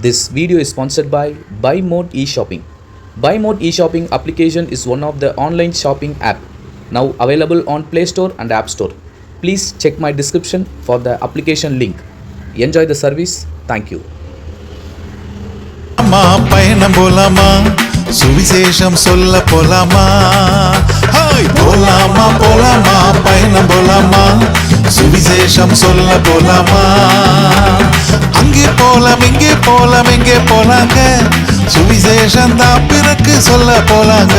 This video is sponsored by Buy Mode eShopping. Buy Mode eShopping application is one of the online shopping app now available on Play Store and App Store. Please check my description for the application link. Enjoy the service. Thank you. பயணம் போலாமா சுவிசேஷம் சொல்ல போலாமா hi போலாமா போலாமா பயணம் போலாமா சுவிசேஷம் சொல்ல போலாமா அங்கே போலாம் இங்கே போலாம் எங்கே போலாங்க சுவிசேஷம் தான் பிறகு சொல்ல போலாங்க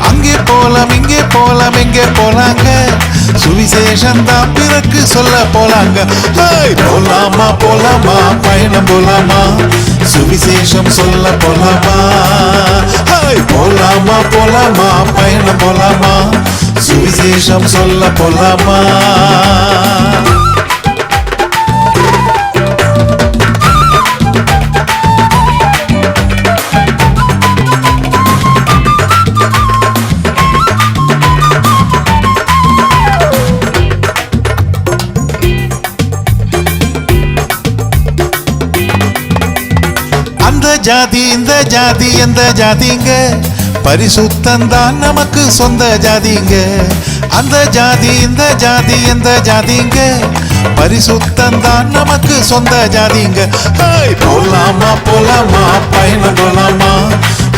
அங்கே போலாம் இங்கே போலாம் எங்கே போலாங்க சுவிசேஷம் தான் பிறகு சொல்ல போலாங்க ஹாய் போலாமா போலாமா பயணம் போலாமா சுவிசேஷம் சொல்ல போலாமா ஹாய் போலாமா போலாமா பயணம் போலாமா சுவிசேஷம் சொல்ல போலாமா ஜாதி இந்த ஜாதி எந்த ஜாதிங்க பரிசுத்தந்தான் நமக்கு சொந்த ஜாதிங்க அந்த ஜாதி இந்த ஜாதி எந்த ஜாதிங்க பரிசுத்தந்தான் நமக்கு சொந்த ஜாதிங்க ஹாய் போலாமா போலாமா பயணம் போலாமா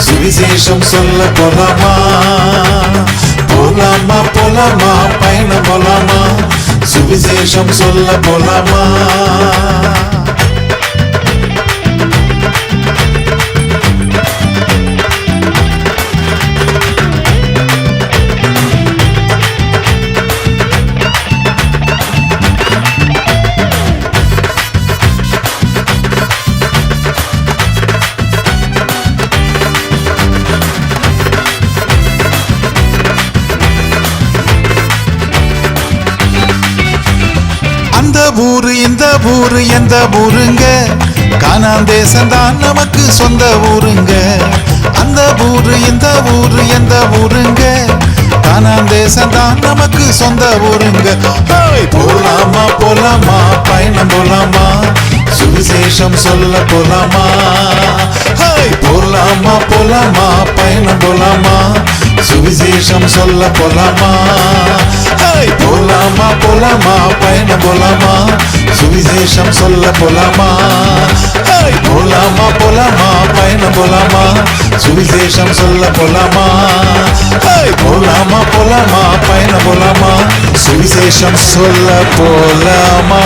சுவிசேஷம் சொல்ல போலாமா போலாமா போலாமா பயணம் போலாமா சுவிசேஷம் சொல்ல போலாமா ஊரு இந்த ஊரு எந்த ஊருங்க கானான் தேசம்தான் நமக்கு சொந்த ஊருங்க அந்த ஊரு இந்த ஊரு எந்த ஊருங்க கானான் தேசம்தான் நமக்கு சொந்த ஊருங்க ஹாய் போலாமா போலாமா பயணம் போலாமா சுவிசேஷம் சொல்ல போலாமா ஹாய் போலாமா போலாமா பயணம் போலாமா சுவிசேஷம் சொல்ல போலாமா ஹாய் போலாமா போலாமா பயணம் போலாமா சுவிசேஷம் சொல்ல போலாமா ஹாய் போலாமா போலாமா பயணம் போலாமா சுவிசேஷம் சொல்ல போலாமா ஹாய் போலாமா போலாமா பயணம் போலாமா சுவிசேஷம் சொல்ல போலாமா